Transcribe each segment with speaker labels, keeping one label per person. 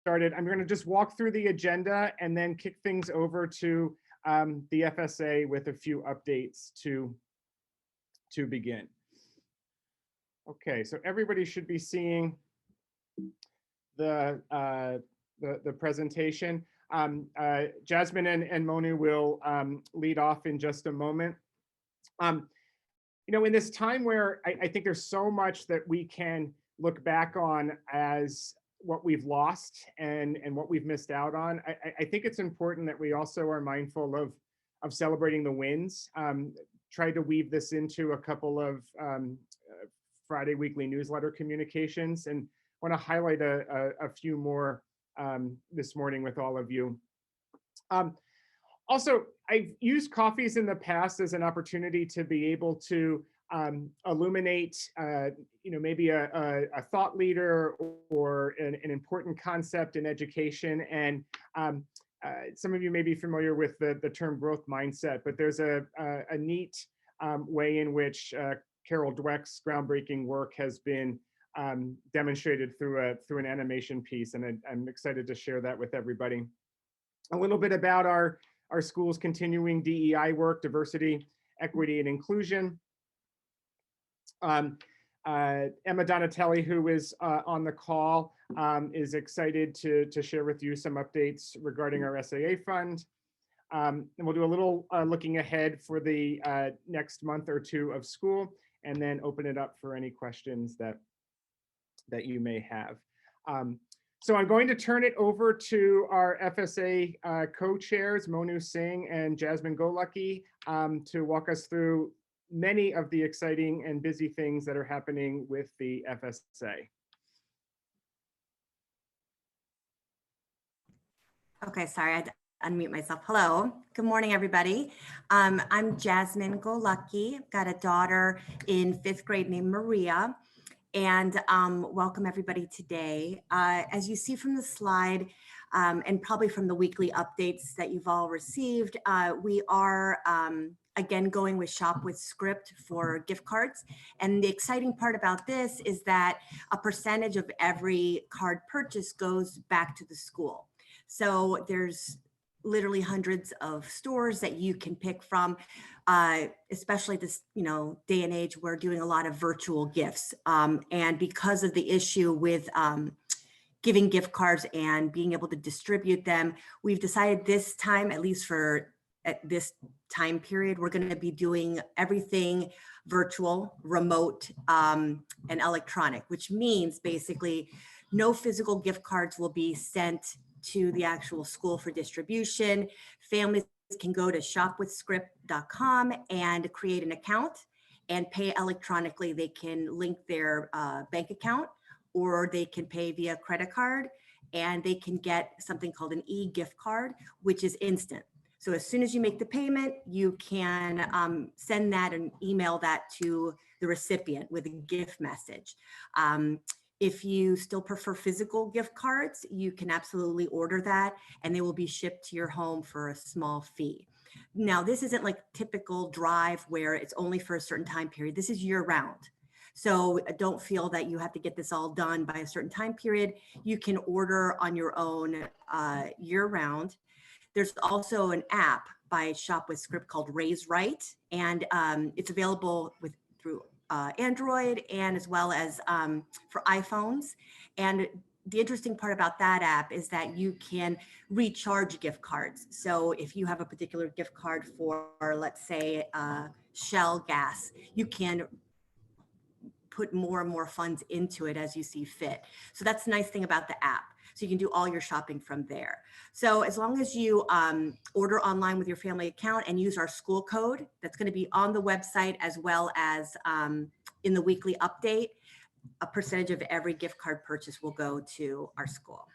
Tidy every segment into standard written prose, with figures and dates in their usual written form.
Speaker 1: started, I'm going to just walk through the agenda and then kick things over to the FSA with a few updates to begin. Okay, so everybody should be seeing the presentation. Jasmine and Monu will lead off in just a moment. You know, in this time where I think there's so much that we can look back on as what we've lost and what we've missed out on, I think it's important that we also are mindful of celebrating the wins. Tried to weave this into a couple of Friday weekly newsletter communications, and want to highlight a few more this morning with all of you. Also, I've used coffees in the past as an opportunity to be able to illuminate, you know, maybe a thought leader or an important concept in education. And some of you may be familiar with the term growth mindset, but there's a neat way in which Carol Dweck's groundbreaking work has been demonstrated through an animation piece, and I'm excited to share that with everybody. A little bit about our school's continuing DEI work: diversity, equity, and inclusion. Emma Donatelli, who is on the call, is excited to share with you some updates regarding our SAA fund. And we'll do a little looking ahead for the next month or two of school, and then open it up for any questions that you may have. So I'm going to turn it over to our FSA co-chairs, Monu Singh and Jasmine Golucky, to walk us through many of the exciting and busy things that are happening with the FSA.
Speaker 2: Okay, sorry, I had to unmute myself. Hello, good morning, everybody. I'm Jasmine Golucky. I've got a daughter in 5th grade named Maria. And welcome everybody today. As you see from the slide, and probably from the weekly updates that you've all received, we are again going with Shop with Script for gift cards. And the exciting part about this is that a percentage of every card purchase goes back to the school. So there's literally hundreds of stores that you can pick from, especially this, you know, day and age. We're doing a lot of virtual gifts, and because of the issue with giving gift cards and being able to distribute them, we've decided this time, at least for at this time period, we're going to be doing everything virtual, remote, and electronic, which means basically no physical gift cards will be sent to the actual school for distribution. Families can go to shopwithscript.com and create an account and pay electronically. They can link their bank account, or they can pay via credit card, and they can get something called an e-gift card, which is instant. So as soon as you make the payment, you can send that and email that to the recipient with a gift message. If you still prefer physical gift cards, you can absolutely order that, and they will be shipped to your home for a small fee. Now, this isn't like typical Drive where it's only for a certain time period. This is year round. So don't feel that you have to get this all done by a certain time period. You can order on your own year round. There's also an app by Shop with Script called Raise Right, and it's available through Android and as well as for iPhones. And the interesting part about that app is that you can recharge gift cards. So if you have a particular gift card for, let's say, Shell gas, you can put more and more funds into it as you see fit. So that's the nice thing about the app. So you can do all your shopping from there. So as long as you order online with your family account and use our school code, that's going to be on the website as well as in the weekly update, a percentage of every gift card purchase will go to our school.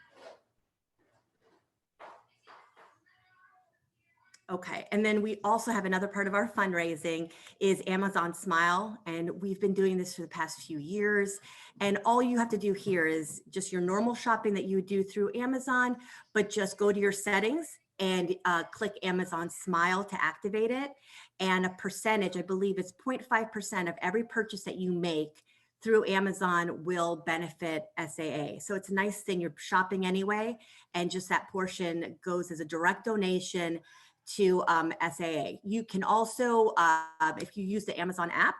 Speaker 2: Okay, and then we also have another part of our fundraising is Amazon Smile, and we've been doing this for the past few years. And all you have to do here is just your normal shopping that you would do through Amazon, but just go to your settings and click Amazon Smile to activate it. And a percentage, I believe it's 0.5% of every purchase that you make through Amazon will benefit SAA. So it's a nice thing. You're shopping anyway, and just that portion goes as a direct donation to SAA. You can also, if you use the Amazon app,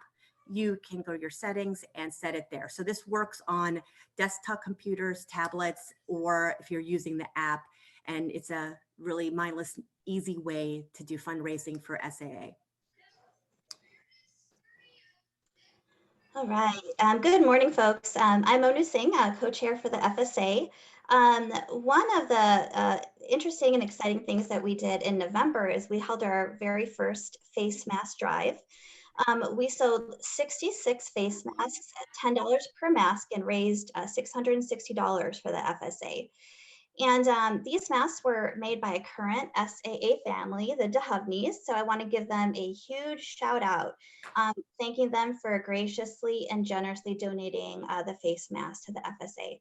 Speaker 2: you can go to your settings and set it there. So this works on desktop computers, tablets, or if you're using the app, and it's a really mindless, easy way to do fundraising for SAA.
Speaker 3: All right. Good morning, folks. I'm Monu Singh, co-chair for the FSA. One of the interesting and exciting things that we did in November is we held our very first face mask drive. We sold 66 face masks at $10 per mask and raised $660 for the FSA. And these masks were made by a current SAA family, the DeHuvneys. So I want to give them a huge shout out, thanking them for graciously and generously donating the face mask to the FSA.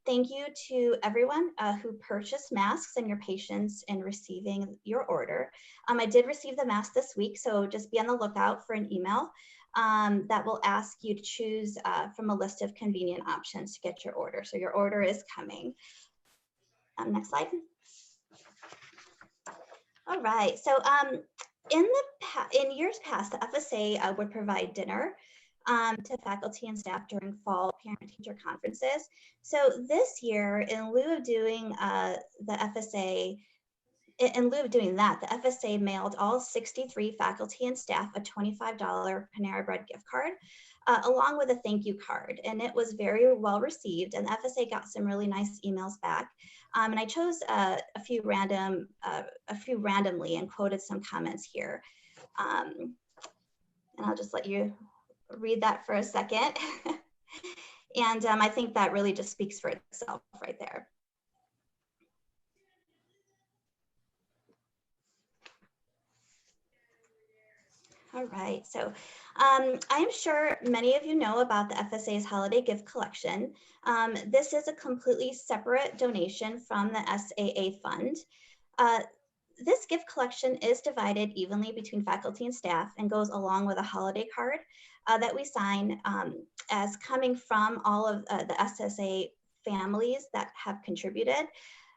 Speaker 3: Thank you to everyone who purchased masks and your patience in receiving your order. I did receive the mask this week, so just be on the lookout for an email that will ask you to choose from a list of convenient options to get your order. So your order is coming. Next slide. All right, so in years past, the FSA would provide dinner to faculty and staff during fall parent-teacher conferences. So this year, in lieu of doing the FSA mailed all 63 faculty and staff a $25 Panera Bread gift card, along with a thank you card. And it was very well received, and the FSA got some really nice emails back. And I chose a few randomly and quoted some comments here. And I'll just let you read that for a second. And I think that really just speaks for itself right there. All right, so I'm sure many of you know about the FSA's holiday gift collection. This is a completely separate donation from the SAA fund. This gift collection is divided evenly between faculty and staff and goes along with a holiday card that we sign as coming from all of the SSA families that have contributed.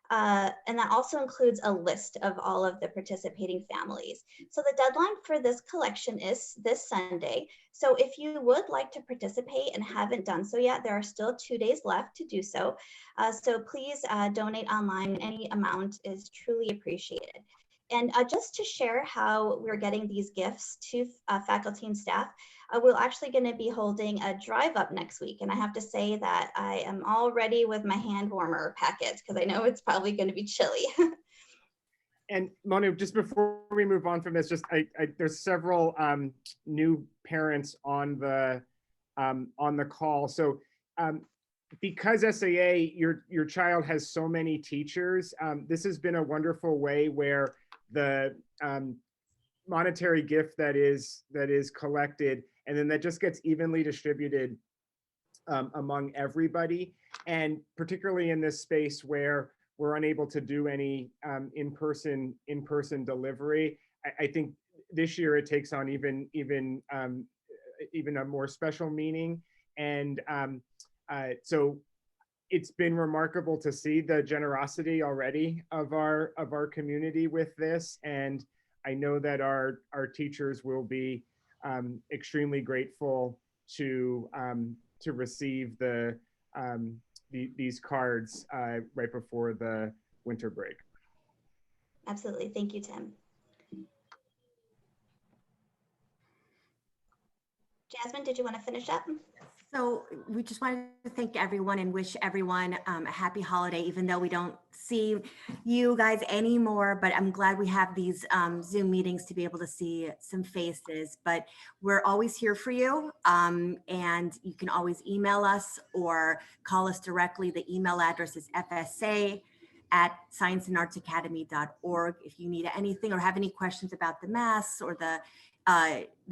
Speaker 3: And that also includes a list of all of the participating families. So the deadline for this collection is this Sunday. So if you would like to participate and haven't done so yet, there are still 2 days left to do so. So please donate online. Any amount is truly appreciated. And just to share how we're getting these gifts to faculty and staff, we're actually going to be holding a drive up next week. And I have to say that I am all ready with my hand warmer packets because I know it's probably going to be chilly.
Speaker 1: And Monu, just before we move on from this, just there's several new parents on the call. So because SAA, your child has so many teachers, this has been a wonderful way where the monetary gift that is collected, and then that just gets evenly distributed among everybody. And particularly in this space where we're unable to do any in-person delivery, I think this year it takes on even a more special meaning. And so it's been remarkable to see the generosity already of our community with this. And I know that our teachers will be extremely grateful to receive these cards right before the winter break.
Speaker 3: Absolutely. Thank you, Tim. Jasmine, did you want to finish up?
Speaker 2: So we just wanted to thank everyone and wish everyone a happy holiday, even though we don't see you guys anymore, but I'm glad we have these Zoom meetings to be able to see some faces. But we're always here for you, and you can always email us or call us directly. The email address is fsa@scienceandartsacademy.org. If you need anything or have any questions about the masks or the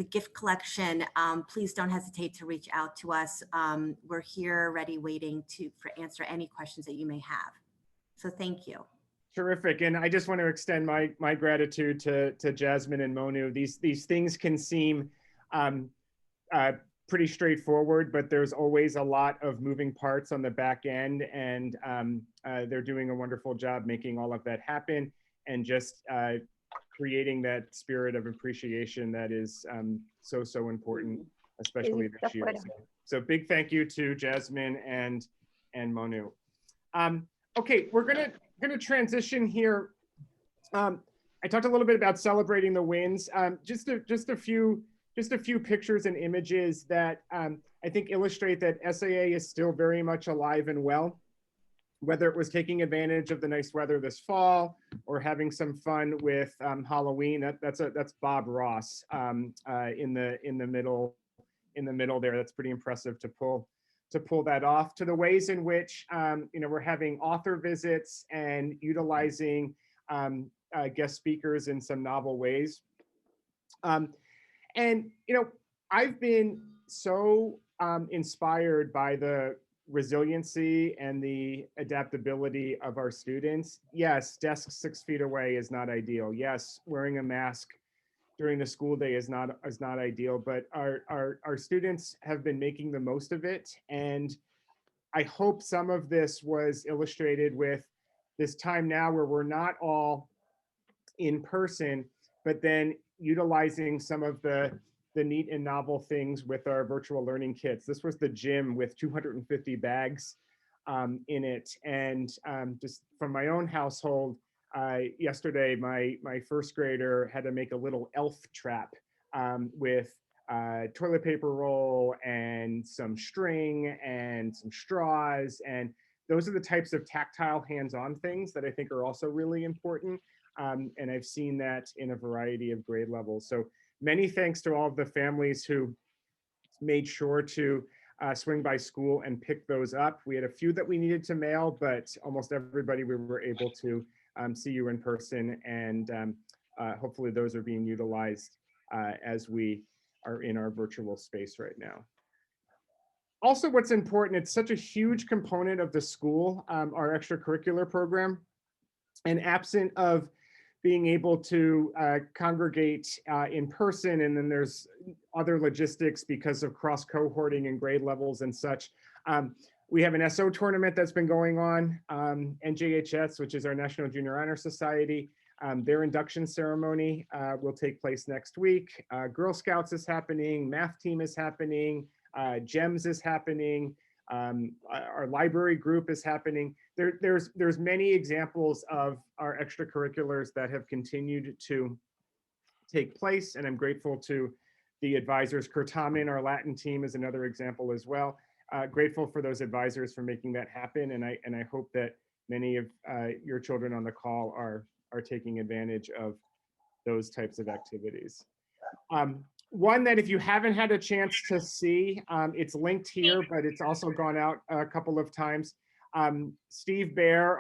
Speaker 2: gift collection, please don't hesitate to reach out to us. We're here ready, waiting to answer any questions that you may have. So thank you.
Speaker 1: Terrific. And I just want to extend my gratitude to Jasmine and Monu. These things can seem pretty straightforward, but there's always a lot of moving parts on the back end, and they're doing a wonderful job making all of that happen, and just creating that spirit of appreciation that is so important, especially this year. So big thank you to Jasmine and Monu. Okay, we're gonna transition here. I talked a little bit about celebrating the wins. Just a few pictures and images that I think illustrate that SAA is still very much alive and well. Whether it was taking advantage of the nice weather this fall or having some fun with Halloween, that's Bob Ross in the middle there. That's pretty impressive to pull that off. To the ways in which we're having author visits and utilizing guest speakers in some novel ways. And I've been so inspired by the resiliency and the adaptability of our students. Yes, desks 6 feet away is not ideal. Yes, wearing a mask during the school day is not ideal, but our students have been making the most of it. And I hope some of this was illustrated with this time now where we're not all in person, but then utilizing some of the neat and novel things with our virtual learning kits. This was the gym with 250 bags in it. And just from my own household, yesterday, my first grader had to make a little elf trap with toilet paper roll and some string and some straws. And those are the types of tactile hands-on things that I think are also really important. And I've seen that in a variety of grade levels. So many thanks to all of the families who made sure to swing by school and pick those up. We had a few that we needed to mail, but almost everybody we were able to see you in person, and hopefully those are being utilized as we are in our virtual space right now. Also, what's important, it's such a huge component of the school, our extracurricular program, and absent of being able to congregate in person, and then there's other logistics because of cross cohorting and grade levels and such. We have an SO tournament that's been going on, NJHS, which is our National Junior Honor Society. Their induction ceremony will take place next week. Girl Scouts is happening, math team is happening, GEMS is happening, our library group is happening. There's many examples of our extracurriculars that have continued to take place, and I'm grateful to the advisors. Kurtamin, our Latin team, is another example as well. Grateful for those advisors for making that happen, and I hope that many of your children on the call are taking advantage of those types of activities. One that if you haven't had a chance to see, it's linked here, but it's also gone out a couple of times. Steve Bear,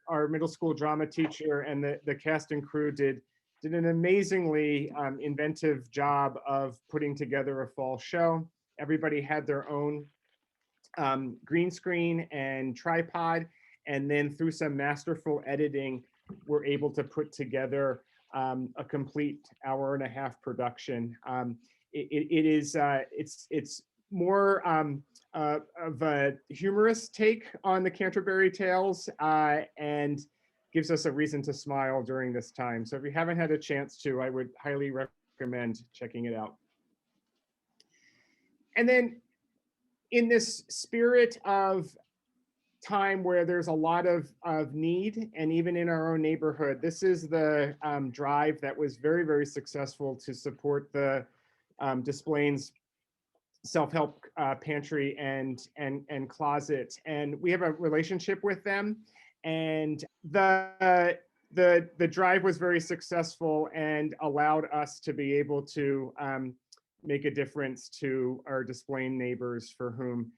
Speaker 1: our middle school drama teacher, and the cast and crew did an amazingly inventive job of putting together a fall show. Everybody had their own green screen and tripod, and then through some masterful editing, we're able to put together a complete hour-and-a-half production. It's more of a humorous take on the Canterbury Tales and gives us a reason to smile during this time. So if you haven't had a chance to, I would highly recommend checking it out. And then in this spirit of time where there's a lot of need, and even in our own neighborhood, this is the drive that was very, very successful to support the Des Plaines self-help pantry and closet. And we have a relationship with them, and the drive was very successful and allowed us to be able to make a difference to our Des Plaines neighbors for whom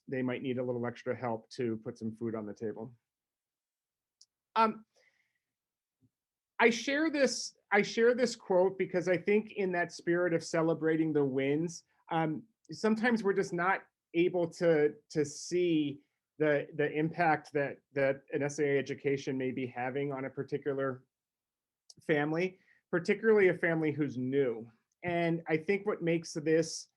Speaker 1: they might need a little extra help to put some food on the table. I share this quote because I think in that spirit of celebrating the wins, sometimes we're just not able to see the impact that an SAA education may be having on a particular family, particularly a family who's new. And I think what makes this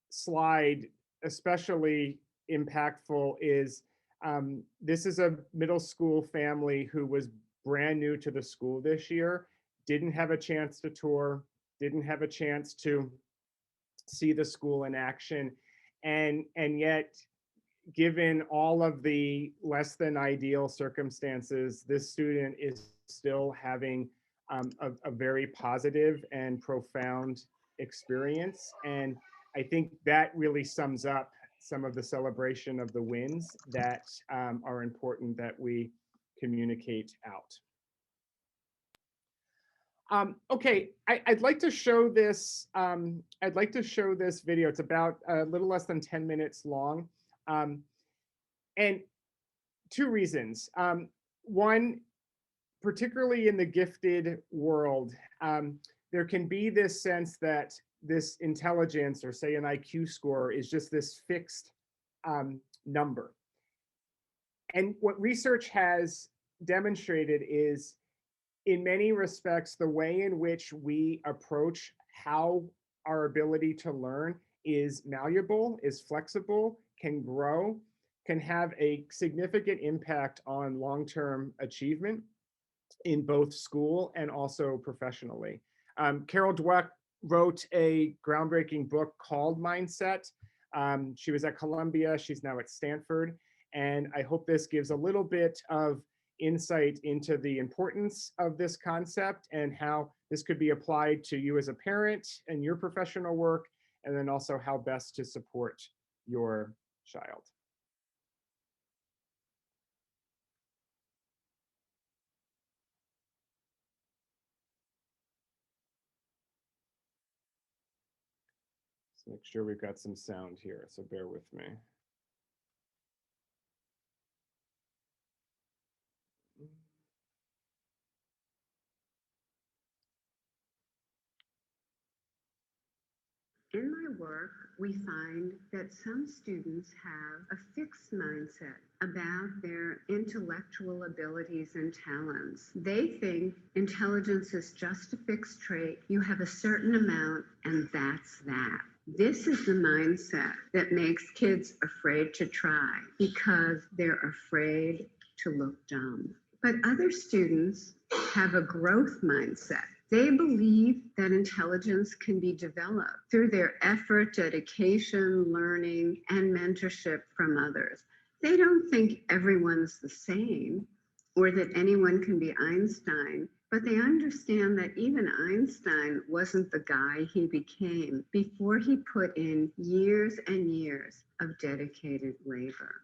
Speaker 1: slide especially impactful is this is a middle school family who was brand new to the school this year, didn't have a chance to tour, didn't have a chance to see the school in action, and yet, given all of the less than ideal circumstances, this student is still having a very positive and profound experience. And I think that really sums up some of the celebration of the wins that are important that we communicate out. Okay, I'd like to show this. I'd like to show this video. It's about a little less than 10 minutes long. And two reasons. One, particularly in the gifted world, there can be this sense that this intelligence, or say an IQ score, is just this fixed number. And what research has demonstrated is, in many respects, the way in which we approach how our ability to learn is malleable, is flexible, can grow, can have a significant impact on long-term achievement in both school and also professionally. Carol Dweck wrote a groundbreaking book called Mindset. She was at Columbia, she's now at Stanford, and I hope this gives a little bit of insight into the importance of this concept and how this could be applied to you as a parent and your professional work, and then also how best to support your child. Let's make sure we've got some sound here, so bear with me.
Speaker 4: In my work, we find that some students have a fixed mindset about their intellectual abilities and talents. They think intelligence is just a fixed trait. You have a certain amount, and that's that. This is the mindset that makes kids afraid to try because they're afraid to look dumb. But other students have a growth mindset. They believe that intelligence can be developed through their effort, dedication, learning, and mentorship from others. They don't think everyone's the same or that anyone can be Einstein, but they understand that even Einstein wasn't the guy he became before he put in years and years of dedicated labor.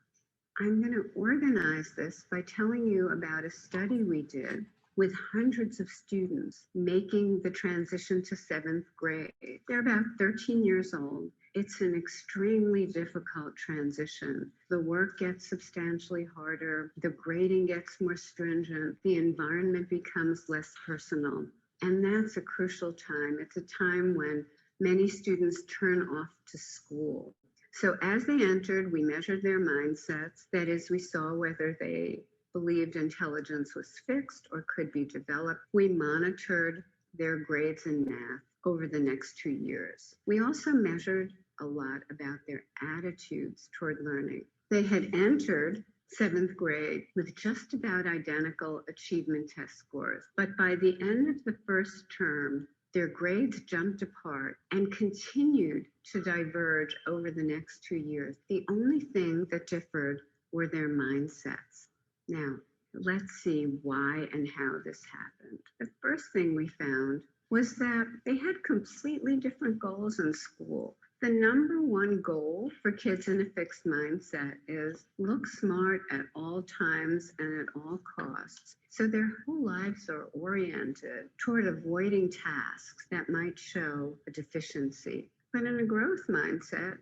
Speaker 4: I'm going to organize this by telling you about a study we did with hundreds of students making the transition to 7th grade. They're about 13 years old. It's an extremely difficult transition. The work gets substantially harder, the grading gets more stringent, the environment becomes less personal. And that's a crucial time. It's a time when many students turn off to school. So as they entered, we measured their mindsets. That is, we saw whether they believed intelligence was fixed or could be developed. We monitored their grades in math over the next 2 years. We also measured a lot about their attitudes toward learning. They had entered 7th grade with just about identical achievement test scores, but by the end of the first term, their grades jumped apart and continued to diverge over the next 2 years. The only thing that differed were their mindsets. Now, let's see why and how this happened. The first thing we found was that they had completely different goals in school. The number one goal for kids in a fixed mindset is look smart at all times and at all costs. So their whole lives are oriented toward avoiding tasks that might show a deficiency. But in a growth mindset,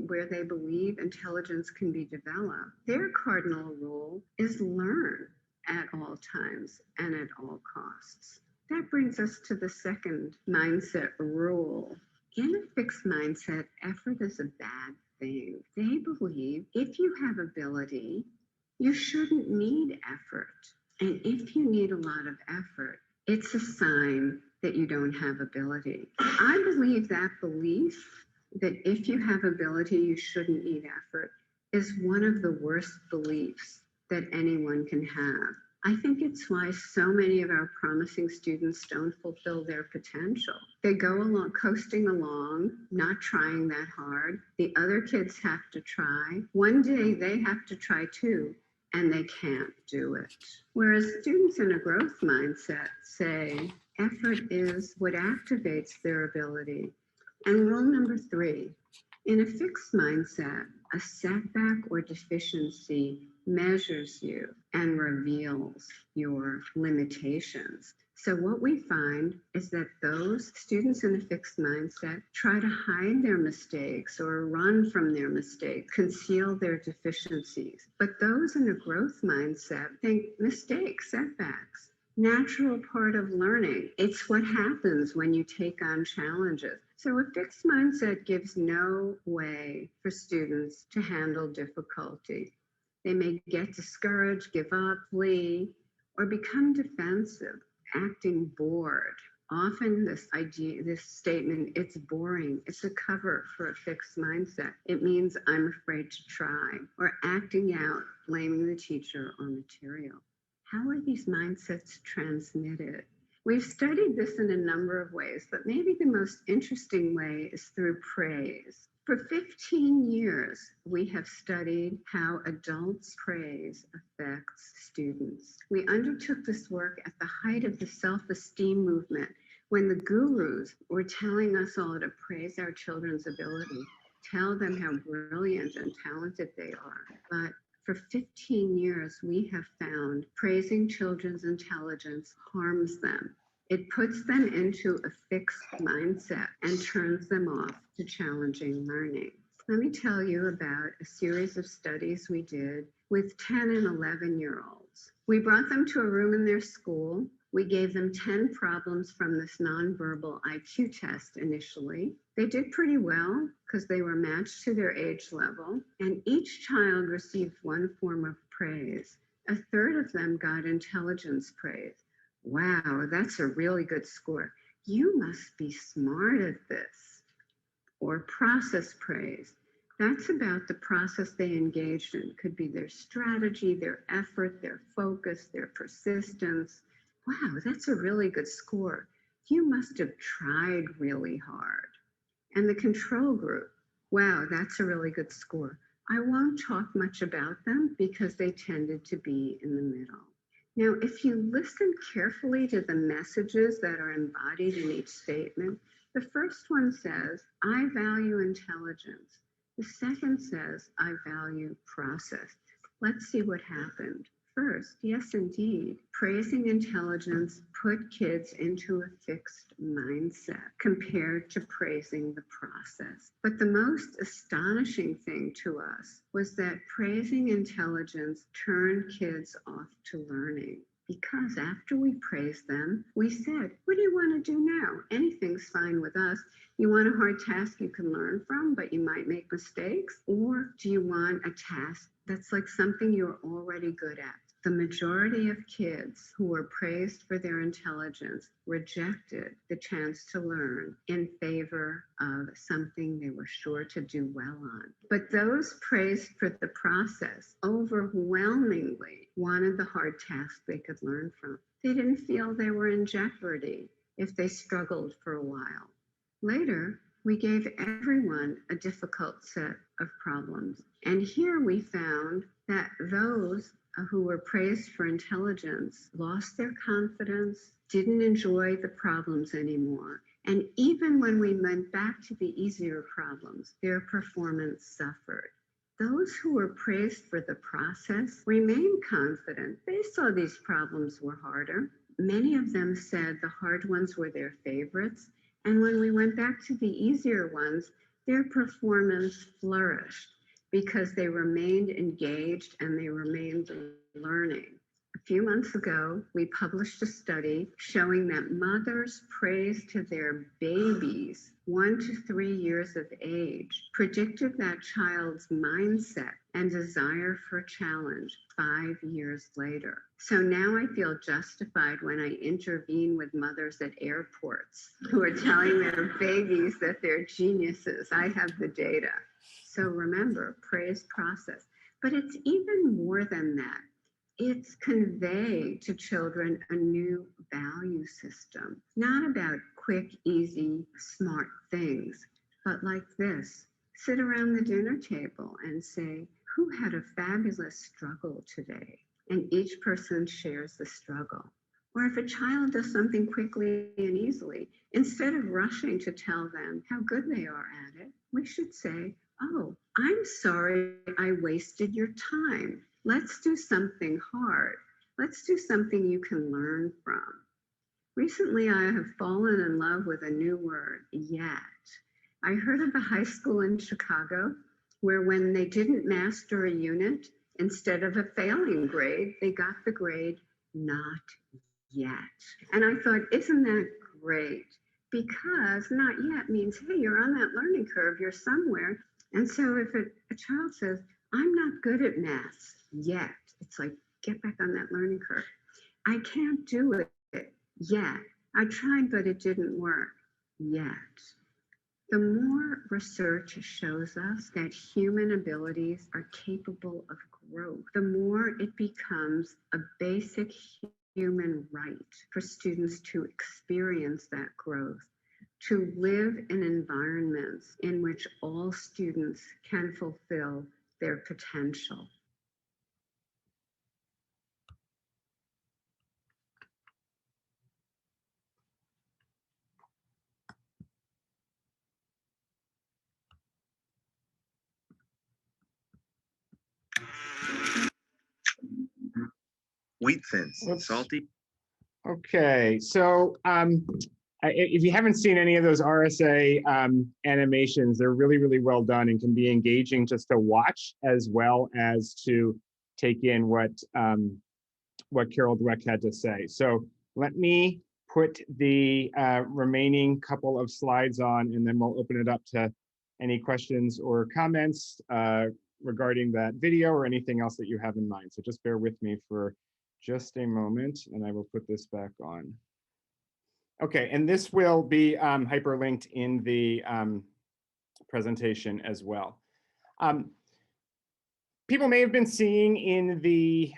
Speaker 4: where they believe intelligence can be developed, their cardinal rule is learn at all times and at all costs. That brings us to the second mindset rule. In a fixed mindset, effort is a bad thing. They believe if you have ability, you shouldn't need effort. And if you need a lot of effort, it's a sign that you don't have ability. I believe that belief that if you have ability, you shouldn't need effort is one of the worst beliefs that anyone can have. I think it's why so many of our promising students don't fulfill their potential. They go along, coasting along, not trying that hard. The other kids have to try. One day they have to try too, and they can't do it. Whereas students in a growth mindset say effort is what activates their ability. And rule number 3, in a fixed mindset, a setback or deficiency measures you and reveals your limitations. So what we find is that those students in a fixed mindset try to hide their mistakes or run from their mistakes, conceal their deficiencies. But those in a growth mindset think mistakes, setbacks, natural part of learning. It's what happens when you take on challenges. So a fixed mindset gives no way for students to handle difficulty. They may get discouraged, give up, flee, or become defensive, acting bored. Often this statement, it's boring, it's a cover for a fixed mindset. It means I'm afraid to try, or acting out, blaming the teacher or material. How are these mindsets transmitted? We've studied this in a number of ways, but maybe the most interesting way is through praise. For 15 years, we have studied how adults' praise affects students. We undertook this work at the height of the self-esteem movement, when the gurus were telling us all to praise our children's ability, tell them how brilliant and talented they are. But for 15 years, we have found praising children's intelligence harms them. It puts them into a fixed mindset and turns them off to challenging learning. Let me tell you about a series of studies we did with 10 and 11-year-olds. We brought them to a room in their school. We gave them 10 problems from this nonverbal IQ test initially. They did pretty well because they were matched to their age level, and each child received one form of praise. A third of them got intelligence praise. Wow, that's a really good score. You must be smart at this. Or process praise. That's about the process they engaged in. It could be their strategy, their effort, their focus, their persistence. Wow, that's a really good score. You must have tried really hard. And the control group. Wow, that's a really good score. I won't talk much about them because they tended to be in the middle. Now, if you listen carefully to the messages that are embodied in each statement, the first one says, I value intelligence. The second says, I value process. Let's see what happened. First, yes, indeed, praising intelligence put kids into a fixed mindset compared to praising the process. But the most astonishing thing to us was that praising intelligence turned kids off to learning. Because after we praised them, we said, what do you want to do now? Anything's fine with us. You want a hard task you can learn from, but you might make mistakes? Or do you want a task that's like something you're already good at? The majority of kids who were praised for their intelligence rejected the chance to learn in favor of something they were sure to do well on. But those praised for the process overwhelmingly wanted the hard task they could learn from. They didn't feel they were in jeopardy if they struggled for a while. Later, we gave everyone a difficult set of problems. And here we found that those who were praised for intelligence lost their confidence, didn't enjoy the problems anymore. And even when we went back to the easier problems, their performance suffered. Those who were praised for the process remained confident. They saw these problems were harder. Many of them said the hard ones were their favorites. And when we went back to the easier ones, their performance flourished because they remained engaged and they remained learning. A few months ago, we published a study showing that mothers' praise to their babies 1 to 3 years of age predicted that child's mindset and desire for challenge 5 years later. So now I feel justified when I intervene with mothers at airports who are telling their babies that they're geniuses. I have the data. So remember, praise process. But it's even more than that. It's convey to children a new value system, not about quick, easy, smart things, but like this. Sit around the dinner table and say, who had a fabulous struggle today? And each person shares the struggle. Or if a child does something quickly and easily, instead of rushing to tell them how good they are at it, we should say, oh, I'm sorry I wasted your time. Let's do something hard. Let's do something you can learn from. Recently, I have fallen in love with a new word, yet. I heard of a high school in Chicago where when they didn't master a unit, instead of a failing grade, they got the grade not yet. And I thought, isn't that great? Because not yet means, hey, you're on that learning curve, you're somewhere. And so if a child says, I'm not good at math yet, it's like, get back on that learning curve. I can't do it yet. I tried, but it didn't work yet. The more research shows us that human abilities are capable of growth, the more it becomes a basic human right for students to experience that growth, to live in environments in which all students can fulfill their potential.
Speaker 5: Wheat thins,
Speaker 1: Oops.
Speaker 5: salty.
Speaker 1: Okay, so if you haven't seen any of those RSA animations, they're really, really well done and can be engaging just to watch as well as to take in what Carol Dweck had to say. So let me put the remaining couple of slides on, and then we'll open it up to any questions or comments regarding that video or anything else that you have in mind. So just bear with me for just a moment, and I will put this back on. Okay, and this will be hyperlinked in the presentation as well. People may have been seeing in the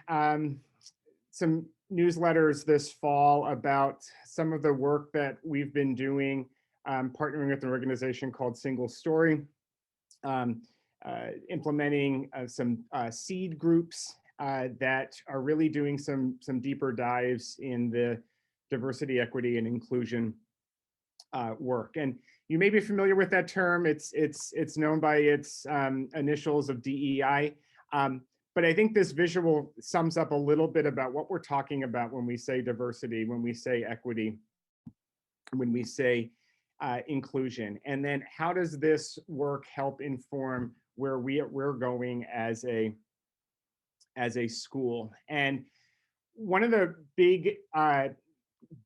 Speaker 1: some newsletters this fall about some of the work that we've been doing, partnering with an organization called Single Story, implementing some seed groups that are really doing some deeper dives in the diversity, equity, and inclusion work. And you may be familiar with that term. It's known by its initials of DEI. But I think this visual sums up a little bit about what we're talking about when we say diversity, when we say equity, when we say inclusion. And then how does this work help inform where we're going as a school? And one of the big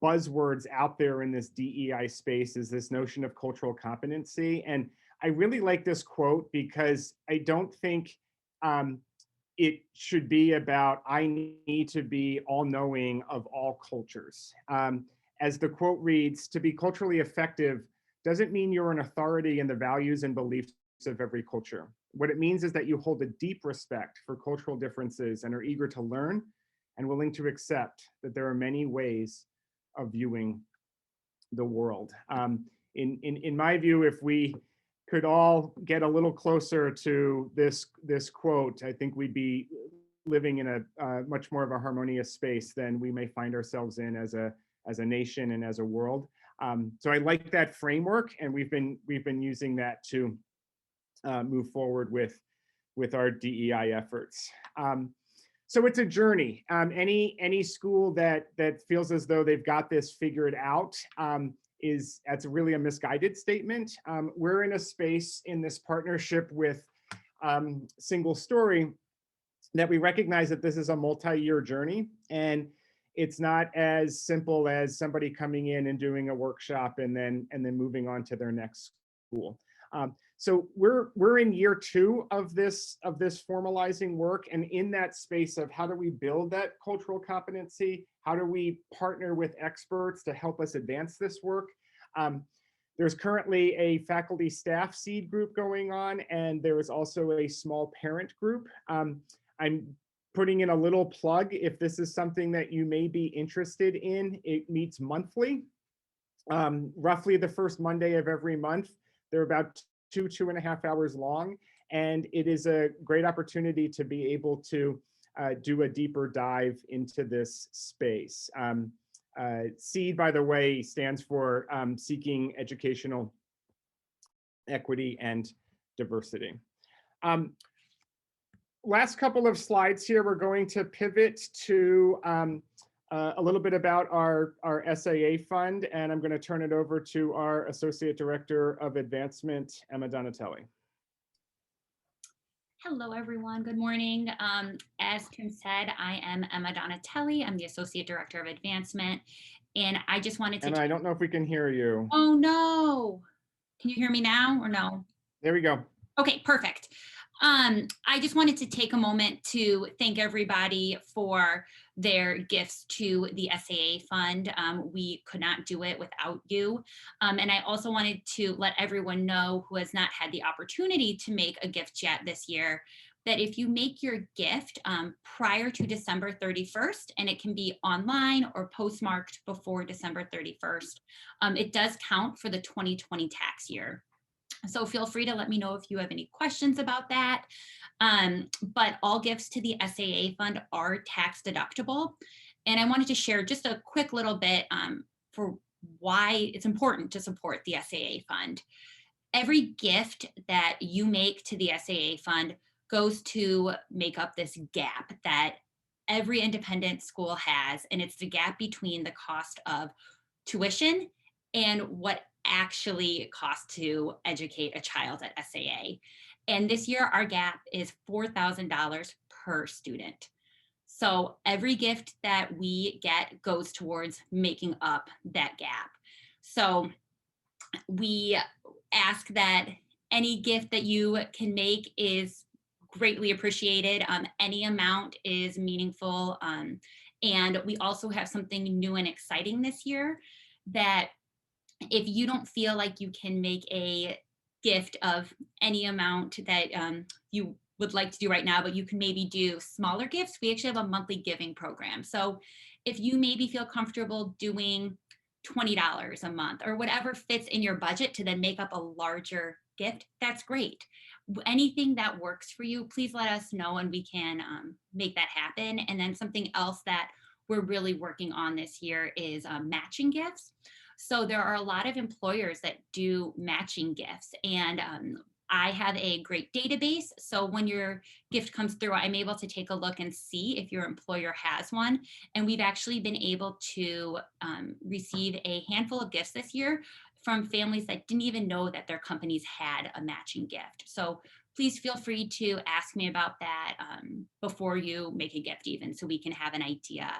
Speaker 1: buzzwords out there in this DEI space is this notion of cultural competency. And I really like this quote because I don't think it should be about, I need to be all-knowing of all cultures. As the quote reads, to be culturally effective doesn't mean you're an authority in the values and beliefs of every culture. What it means is that you hold a deep respect for cultural differences and are eager to learn and willing to accept that there are many ways of viewing the world. In my view, if we could all get a little closer to this quote, I think we'd be living in a much more of a harmonious space than we may find ourselves in as a nation and as a world. So I like that framework, and we've been using that to move forward with our DEI efforts. So it's a journey. Any school that feels as though they've got this figured out that's really a misguided statement. We're in a space in this partnership with Single Story that we recognize that this is a multi-year journey, and it's not as simple as somebody coming in and doing a workshop and then moving on to their next school. So we're in year 2 of this formalizing work, and in that space of how do we build that cultural competency? How do we partner with experts to help us advance this work? There's currently a faculty staff seed group going on, and there is also a small parent group. I'm putting in a little plug if this is something that you may be interested in. It meets monthly, roughly the first Monday of every month. They're about 2.5 hours long, and it is a great opportunity to be able to do a deeper dive into this space. SEED, by the way, stands for Seeking Educational Equity and Diversity. Last couple of slides here, we're going to pivot to a little bit about our SAA fund, and I'm going to turn it over to our Associate Director of Advancement, Emma Donatelli.
Speaker 5: Hello, everyone. Good morning. As Tim said, I am Emma Donatelli. I'm the Associate Director of Advancement, and I just wanted to—
Speaker 1: Emma, I don't know if we can hear you.
Speaker 5: Oh, no. Can you hear me now or no?
Speaker 1: There we go.
Speaker 5: Okay, perfect. I just wanted to take a moment to thank everybody for their gifts to the SAA fund. We could not do it without you. And I also wanted to let everyone know who has not had the opportunity to make a gift yet this year, that if you make your gift prior to December 31st, and it can be online or postmarked before December 31st, it does count for the 2020 tax year. So feel free to let me know if you have any questions about that. But all gifts to the SAA fund are tax deductible. And I wanted to share just a quick little bit for why it's important to support the SAA fund. Every gift that you make to the SAA fund goes to make up this gap that every independent school has. And it's the gap between the cost of tuition and what actually costs to educate a child at SAA. And this year, our gap is $4,000 per student. So every gift that we get goes towards making up that gap. So we ask that any gift that you can make is greatly appreciated. Any amount is meaningful. And we also have something new and exciting this year, that if you don't feel like you can make a gift of any amount that you would like to do right now, but you can maybe do smaller gifts, we actually have a monthly giving program. So if you maybe feel comfortable doing $20 a month or whatever fits in your budget to then make up a larger gift, that's great. Anything that works for you, please let us know and we can make that happen. And then something else that we're really working on this year is matching gifts. So there are a lot of employers that do matching gifts, and I have a great database. So when your gift comes through, I'm able to take a look and see if your employer has one. And we've actually been able to receive a handful of gifts this year from families that didn't even know that their companies had a matching gift. So please feel free to ask me about that before you make a gift even, so we can have an idea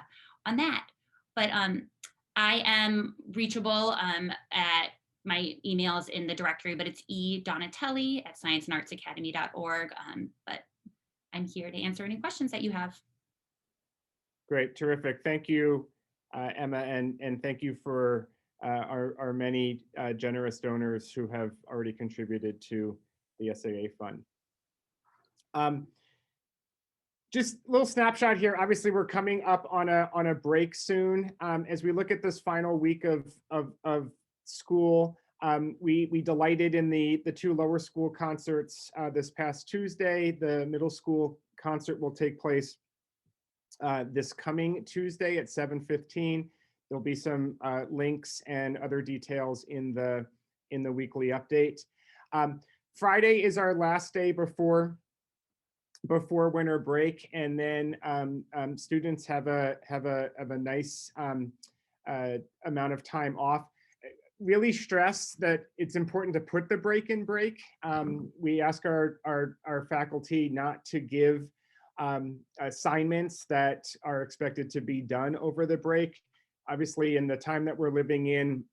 Speaker 5: on that. But I am reachable at my emails in the directory, but it's edonatelli@scienceandartsacademy.org. But I'm here to answer any questions that you have.
Speaker 1: Great, terrific. Thank you, Emma, and thank you for our many generous donors who have already contributed to the SAA fund. Just a little snapshot here. Obviously, we're coming up on a break soon. As we look at this final week of school, we delighted in the 2 lower school concerts this past Tuesday. The middle school concert will take place this coming Tuesday at 7:15. There'll be some links and other details in the weekly update. Friday is our last day before winter break, and then students have a nice amount of time off. Really stress that it's important to put the break in break. We ask our faculty not to give assignments that are expected to be done over the break. Obviously, in the time that we're living in,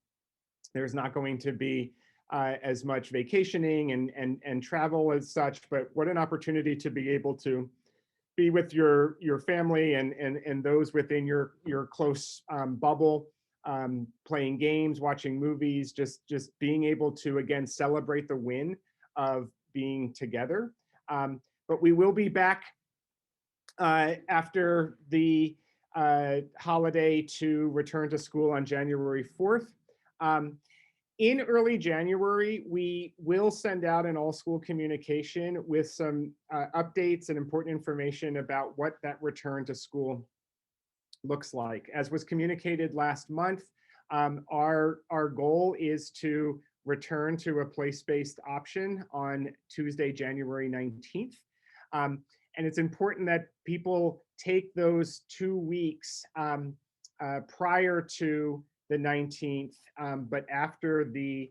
Speaker 1: there's not going to be as much vacationing and travel as such, but what an opportunity to be able to be with your family and those within your close bubble, playing games, watching movies, just being able to again celebrate the win of being together. But we will be back after the holiday to return to school on January 4th. In early January, we will send out an all-school communication with some updates and important information about what that return to school looks like. As was communicated last month, our goal is to return to a place-based option on Tuesday, January 19th. And it's important that people take those 2 weeks prior to the 19th, but after the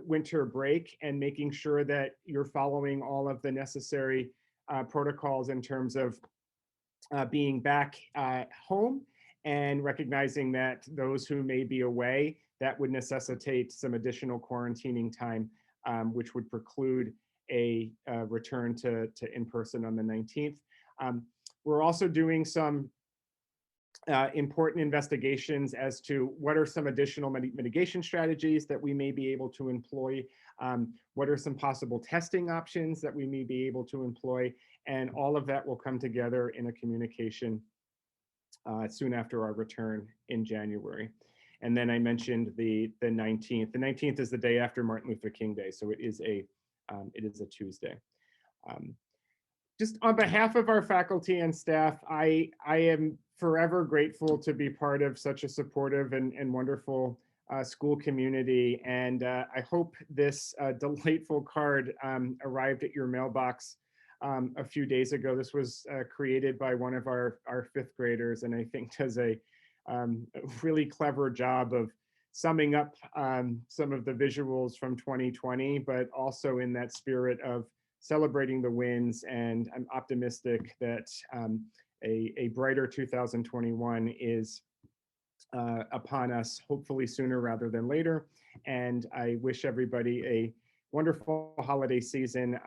Speaker 1: winter break, and making sure that you're following all of the necessary protocols in terms of being back home, and recognizing that those who may be away, that would necessitate some additional quarantining time, which would preclude a return to in-person on the 19th. We're also doing some important investigations as to what are some additional mitigation strategies that we may be able to employ, what are some possible testing options that we may be able to employ, and all of that will come together in a communication soon after our return in January. And then I mentioned the 19th. The 19th is the day after Martin Luther King Day, so it is a Tuesday. Just on behalf of our faculty and staff, I am forever grateful to be part of such a supportive and wonderful school community. And I hope this delightful card arrived at your mailbox a few days ago. This was created by one of our fifth graders, and I think does a really clever job of summing up some of the visuals from 2020, but also in that spirit of celebrating the wins. And I'm optimistic that a brighter 2021 is upon us, hopefully sooner rather than later. And I wish everybody a wonderful holiday season,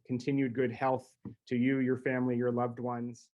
Speaker 1: continued good health to you, your family, your loved ones.